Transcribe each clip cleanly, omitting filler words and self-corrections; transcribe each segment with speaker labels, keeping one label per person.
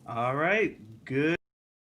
Speaker 1: All right. Good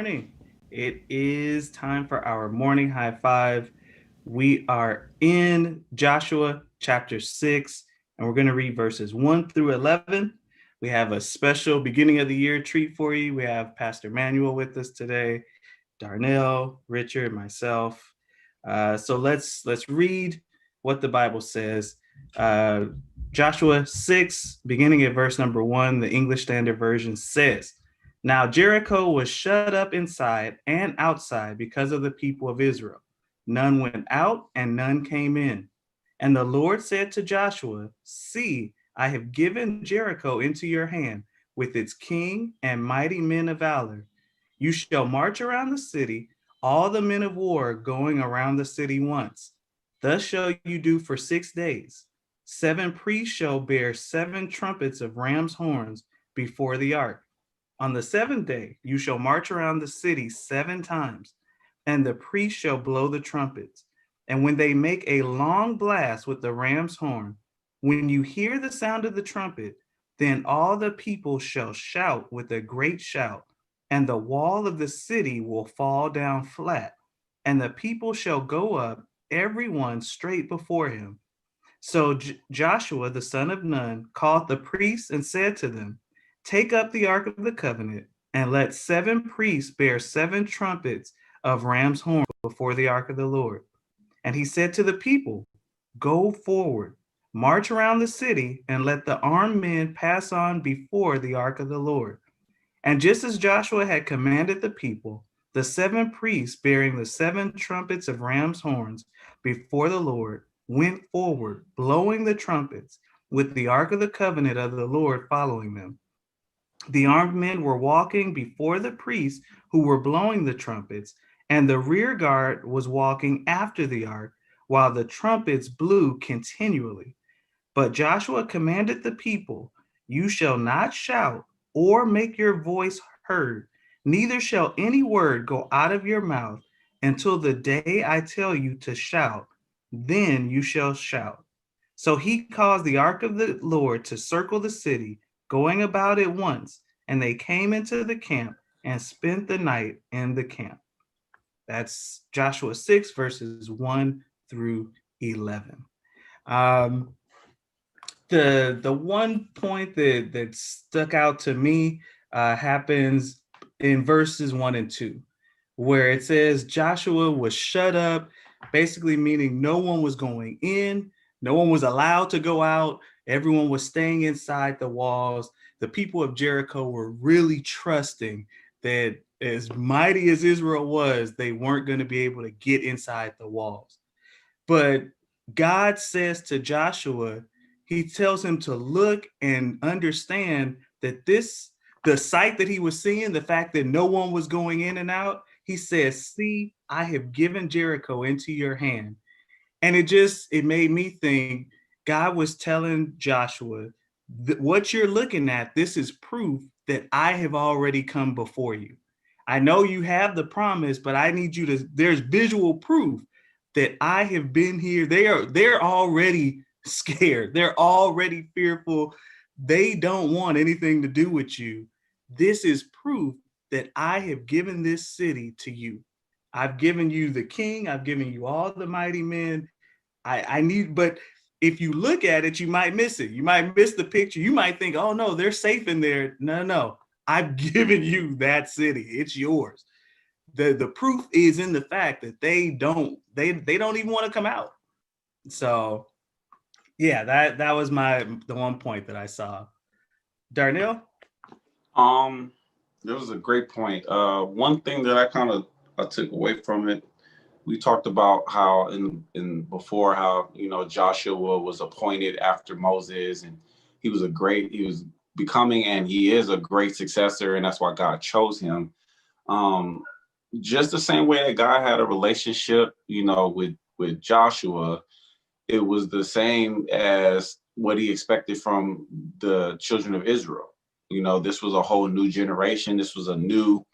Speaker 1: morning. It is time for our morning high five. We are in Joshua chapter 6, and we're going to read verses 1 through 11. We have a special beginning of the year treat for you. We have Pastor Manuel with us today, Darnell, Richard, myself. So let's read what the Bible says. Uh, Joshua 6, beginning at verse number 1, the English Standard Version says, "Now Jericho was shut up inside and outside because of the people of Israel. None went out and none came in. And the Lord said to Joshua, See, I have given Jericho into your hand with its king and mighty men of valor. You shall march around the city, all the men of war going around the city once. Thus shall you do for 6 days. 7 priests shall bear 7 trumpets of ram's horns before the ark. On the seventh day, you shall march around the city 7 times, and the priests shall blow the trumpets. And when they make a long blast with the ram's horn, when you hear the sound of the trumpet, then all the people shall shout with a great shout, and the wall of the city will fall down flat, and the people shall go up, every one straight before him. So Joshua the son of Nun called the priests and said to them, Take up the ark of the covenant, and let 7 priests bear 7 trumpets of ram's horn before the ark of the Lord. And he said to the people, Go forward, march around the city, and let the armed men pass on before the ark of the Lord. And just as Joshua had commanded the people, the 7 priests bearing the 7 trumpets of ram's horns before the Lord went forward, blowing the trumpets, with the ark of the covenant of the Lord following them. The armed men were walking before the priests who were blowing the trumpets, and the rear guard was walking after the ark, while the trumpets blew continually. But Joshua commanded the people, You shall not shout or make your voice heard, neither shall any word go out of your mouth until the day I tell you to shout. Then you shall shout. So he caused the ark of the Lord to circle the city, going about it once, and they came into the camp and spent the night in the camp. That's Joshua 6, verses 1 through 11. Um, the one point that stuck out to me happens in verses 1 and 2, where it says Joshua was shut up, basically meaning no one was going in, no one was allowed to go out, everyone was staying inside the walls. The people of Jericho were really trusting that as mighty as Israel was, they weren't going to be able to get inside the walls. But God says to Joshua, he tells him to look and understand that the sight that he was seeing, the fact that no one was going in and out, he says, See, I have given Jericho into your hand. And it made me think God was telling Joshua, what you're looking at, this is proof that I have already come before you. I know you have the promise, but I need you to, there's visual proof that I have been here. They're already scared. They're already fearful. They don't want anything to do with you. This is proof that I have given this city to you. I've given you the king. I've given you all the mighty men. I need, but if you look at it, you might miss it. You might miss the picture. You might think, oh no, they're safe in there. No, no. I've given you that city. It's yours. The proof is in the fact that they don't even want to come out. So yeah, that was the one point that I saw. Darnell?
Speaker 2: Um, that was a great point. One thing that I took away from it, we talked about how in before how Joshua was appointed after Moses, and he was becoming, and he is a great successor, and that's why God chose him. Um, just the same way that God had a relationship, with Joshua, it was the same as what he expected from the children of Israel. This was a whole new generation. This was a new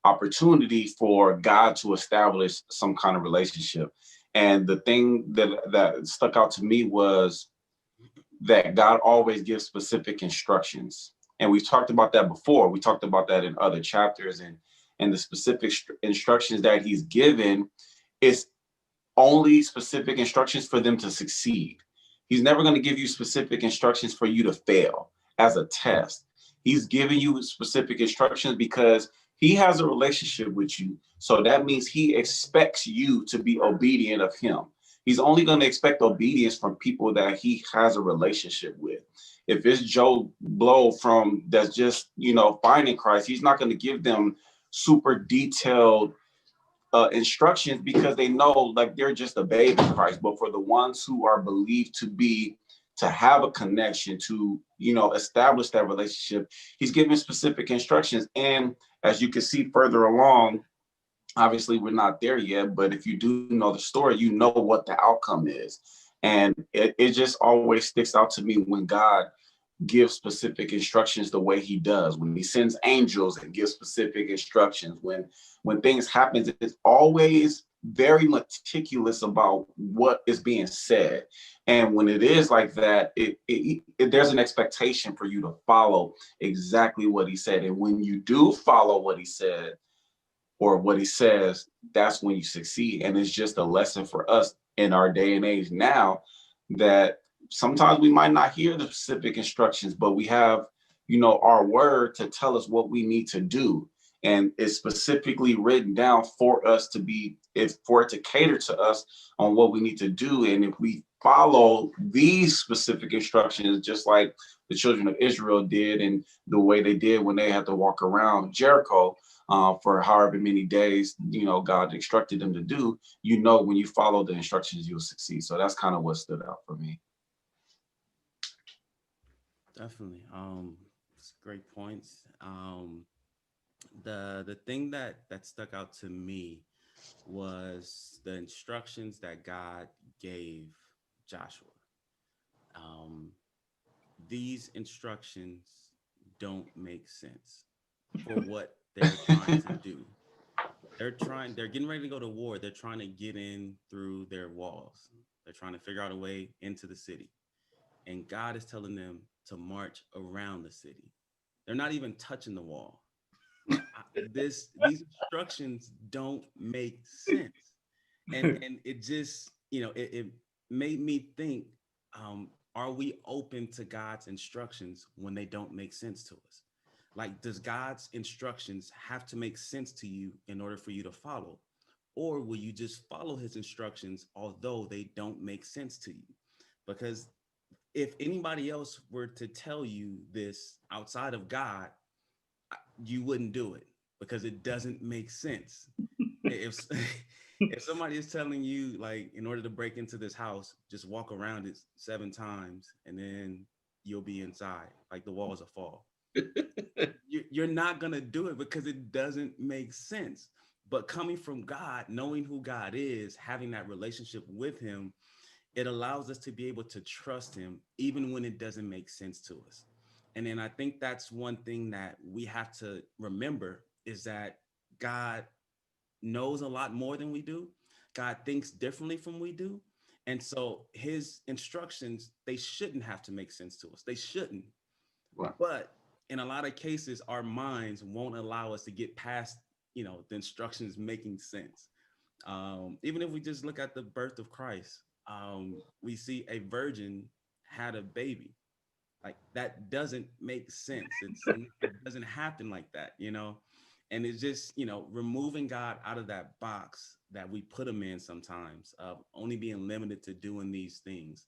Speaker 2: opportunity for God to establish some kind of relationship. And the thing that stuck out to me was that God always gives specific instructions. And we've talked about that before. We talked about that in other chapters, and the specific instructions that he's given is only specific instructions for them to succeed. He's never going to give you specific instructions for you to fail as a test. He's giving you specific instructions because he has a relationship with you. So that means he expects you to be obedient of him. He's only going to expect obedience from people that he has a relationship with. If it's Joe Blow from that's just, finding Christ, he's not going to give them super detailed instructions because they know like they're just a babe in Christ. But for the ones who are believed to have a connection, to establish that relationship, he's giving specific instructions. And as you can see further along, obviously we're not there yet, but if you do know the story, you know what the outcome is. And it just always sticks out to me when God gives specific instructions the way he does, when he sends angels and gives specific instructions, when things happen, it's always very meticulous about what is being said. And when it is like that, there's an expectation for you to follow exactly what he said. And when you do follow what he said or what he says, that's when you succeed. And it's just a lesson for us in our day and age now that sometimes we might not hear the specific instructions, but we have, our word to tell us what we need to do. And it's specifically written down for us for it to cater to us on what we need to do. And if we follow these specific instructions, just like the children of Israel did and the way they did when they had to walk around Jericho for however many days, God instructed them to do, when you follow the instructions, you'll succeed. So that's kind of what stood out for me.
Speaker 3: Definitely. It's great points. The thing that stuck out to me was the instructions that God gave Joshua. These instructions don't make sense for what they're trying to do. They're getting ready to go to war. They're trying to get in through their walls. They're trying to figure out a way into the city. And God is telling them to march around the city. They're not even touching the wall. These instructions don't make sense. And it just, it made me think, are we open to God's instructions when they don't make sense to us? Like, does God's instructions have to make sense to you in order for you to follow? Or will you just follow his instructions, although they don't make sense to you? Because if anybody else were to tell you this outside of God, you wouldn't do it because it doesn't make sense. if somebody is telling you, like, in order to break into this house, just walk around it 7 times and then you'll be inside, like the walls will fall. You're not going to do it because it doesn't make sense. But coming from God, knowing who God is, having that relationship with him, it allows us to be able to trust him even when it doesn't make sense to us. And then I think that's one thing that we have to remember is that God knows a lot more than we do. God thinks differently from we do. And so his instructions, they shouldn't have to make sense to us. They shouldn't. Right. But in a lot of cases, our minds won't allow us to get past, the instructions making sense. Even if we just look at the birth of Christ, we see a virgin had a baby. Like, that doesn't make sense. It doesn't happen like that, and it's just, removing God out of that box that we put him in sometimes, of only being limited to doing these things.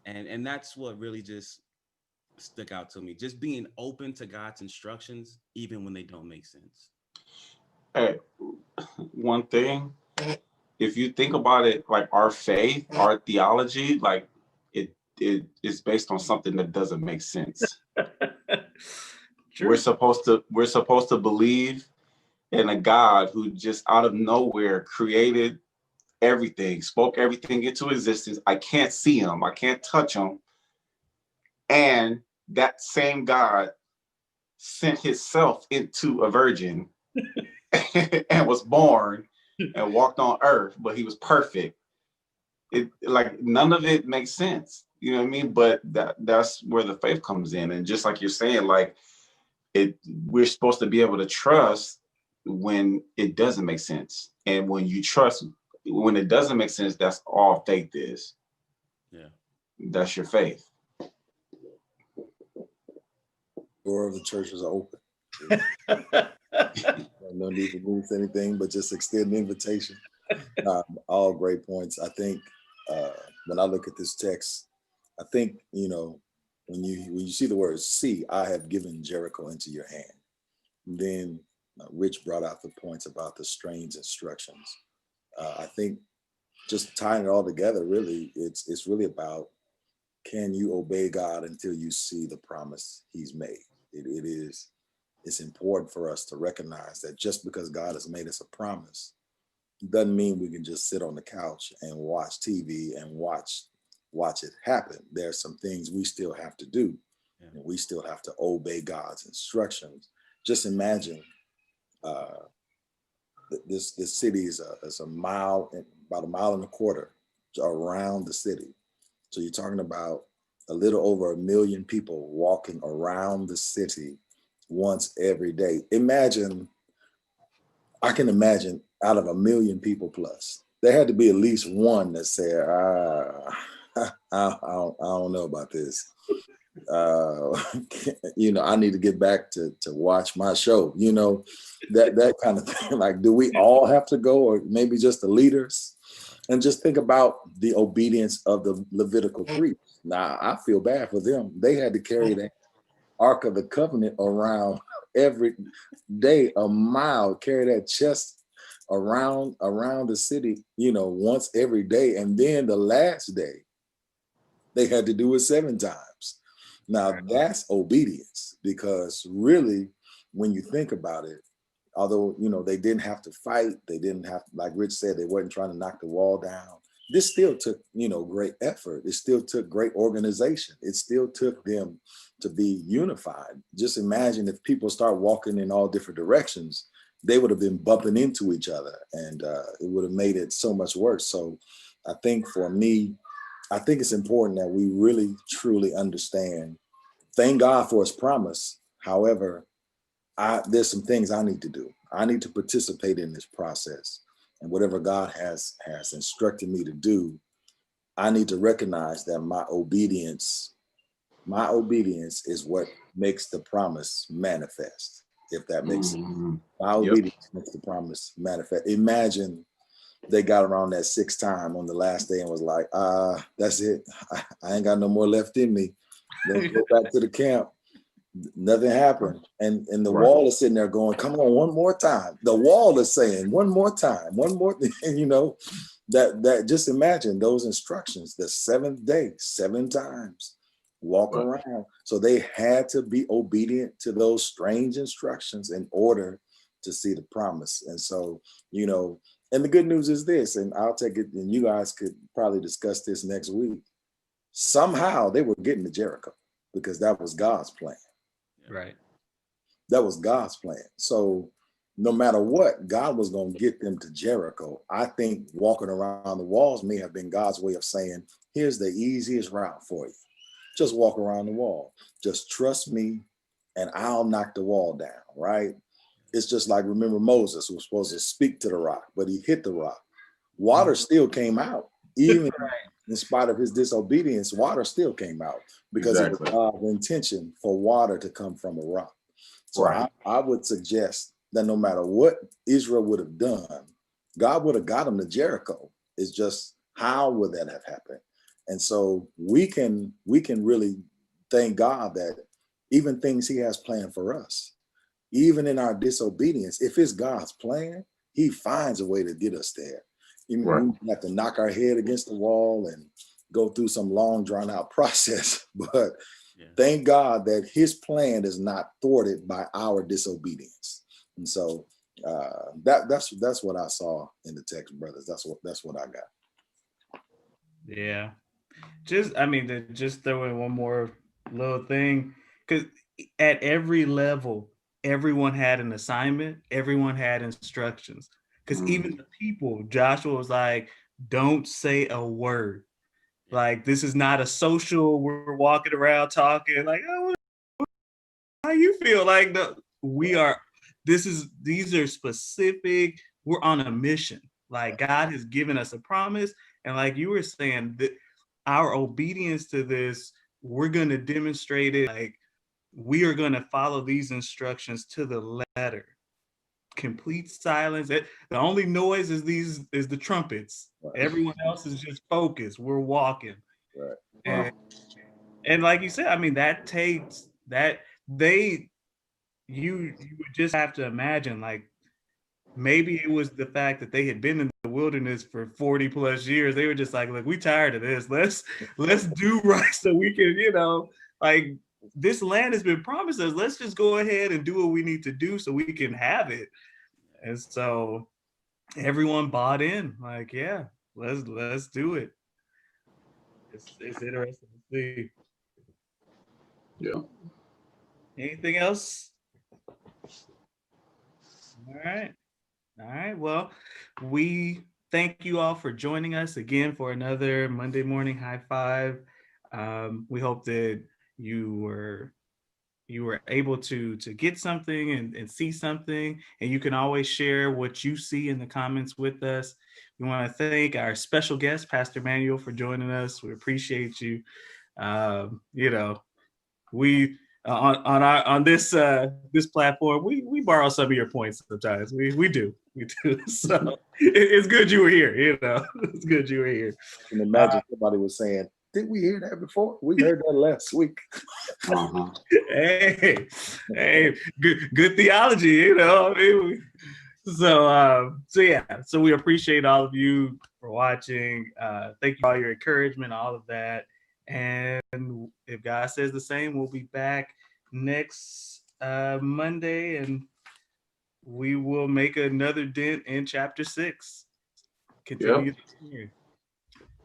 Speaker 3: And that's what really just stuck out to me, just being open to God's instructions, even when they don't make sense.
Speaker 2: Hey, one thing, if you think about it, like our faith, our theology, like it is based on something that doesn't make sense. We're supposed to believe in a God who just out of nowhere created everything, spoke everything into existence. I can't see him, I can't touch him. And that same God sent himself into a virgin and was born and walked on earth, but he was perfect. It, like, none of it makes sense. You know what I mean? But that's where the faith comes in. And just like you're saying, like, we're supposed to be able to trust when it doesn't make sense. And when you trust, when it doesn't make sense, that's all faith is.
Speaker 3: Yeah.
Speaker 2: That's your faith.
Speaker 4: Door of the churches are open. No need to move anything, but just extend the invitation. All great points. I think when I look at this text, I think, you know, when you see the word, see, I have given Jericho into your hand. And then Rich brought out the points about the strange instructions. I think just tying it all together, really, it's really about, can you obey God until you see the promise he's made? It's important for us to recognize that just because God has made us a promise doesn't mean we can just sit on the couch and watch TV and watch it happen. There's some things we still have to do.
Speaker 3: Yeah.
Speaker 4: And we still have to obey God's instructions. Just imagine this city is about a mile and a quarter around the city. So you're talking about a little over 1 million people walking around the city once every day. I can imagine out of 1 million people plus, there had to be at least one that said, I don't know about this. You know, I need to get back to watch my show, you know, that kind of thing. Like, do we all have to go, or maybe just the leaders? And just think about the obedience of the Levitical priests. Now, I feel bad for them. They had to carry that Ark of the Covenant around every day, a mile, carry that chest around the city, you know, once every day. And then the last day, they had to do it 7 times. Now, that's obedience, because really, when you think about it, although, you know, they didn't have to fight, they didn't have, like Rich said, they weren't trying to knock the wall down. This still took, you know, great effort. It still took great organization. It still took them to be unified. Just imagine if people start walking in all different directions, they would have been bumping into each other, and it would have made it so much worse. So I think for me, I think it's important that we really, truly understand, thank God for his promise. However, there's some things I need to do. I need to participate in this process. And whatever God has instructed me to do, I need to recognize that my obedience is what makes the promise manifest, if that makes sense. My obedience makes the promise manifest. Imagine they got around that 6th time on the last day and was like, that's it. I ain't got no more left in me. Let's go back to the camp. Nothing happened. And the wall is sitting there going, come on, one more time. The wall is saying, one more time, one more thing, you know, that just imagine those instructions, the 7th day, 7 times, walk around. So they had to be obedient to those strange instructions in order to see the promise. And so, you know, and the good news is this, and I'll take it, and you guys could probably discuss this next week. Somehow they were getting to Jericho because that was God's plan.
Speaker 1: Right.
Speaker 4: That was God's plan. So no matter what, God was going to get them to Jericho. I think walking around the walls may have been God's way of saying, here's the easiest route for you. Just walk around the wall. Just trust me and I'll knock the wall down, right? It's just like, remember Moses, who was supposed to speak to the rock, but he hit the rock. Water still came out. Even in spite of his disobedience, water still came out because it was God's intention for water to come from a rock. So I would suggest that no matter what Israel would have done, God would have got them to Jericho. It's just, how would that have happened? And so we can really thank God that even things he has planned for us, even in our disobedience, if it's God's plan, he finds a way to get us there. Even we have to knock our head against the wall and go through some long drawn out process, but thank God that his plan is not thwarted by our disobedience. And so that's what I saw in the text, brothers. That's what I got.
Speaker 1: Yeah. Just throw in one more little thing, because at every level, everyone had an assignment, everyone had instructions. Because even the people, Joshua was like, don't say a word. Like, this is not a social, we're walking around talking like, oh, how you feel like these are specific. We're on a mission. Like God has given us a promise. And like you were saying, that our obedience to this, we're going to demonstrate it. Like we are going to follow these instructions to the letter. Complete silence. The only noise is the trumpets.
Speaker 4: Right.
Speaker 1: Everyone else is just focused. We're walking.
Speaker 4: Right.
Speaker 1: And like you said, I mean, that takes that you would just have to imagine, like maybe it was the fact that they had been in the wilderness for 40 plus years. They were just like, look, we tired of this. Let's do right so we can, like this land has been promised us. Let's just go ahead and do what we need to do so we can have it. And so everyone bought in, like, yeah, let's do it. It's interesting to see.
Speaker 2: Yeah.
Speaker 1: Anything else? All right. Well, we thank you all for joining us again for another Monday morning high five. We hope that you were able to get something and see something, and you can always share what you see in the comments with us. We want to thank our special guest, Pastor Manuel, for joining us. We appreciate you. We on this platform, we borrow some of your points sometimes. We do. So it's good you were here. It's good you were here.
Speaker 4: I can imagine somebody was saying, "Didn't we hear that before? We heard that last week."
Speaker 2: Uh-huh.
Speaker 1: Hey, good theology. So we appreciate all of you for watching. Thank you for all your encouragement, all of that. And if God says the same, we'll be back next Monday, and we will make another dent in chapter 6. Continue. Yep.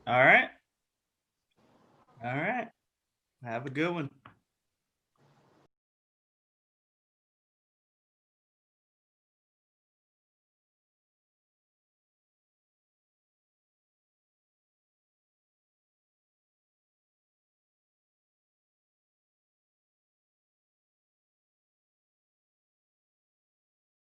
Speaker 1: All right. Have a good one.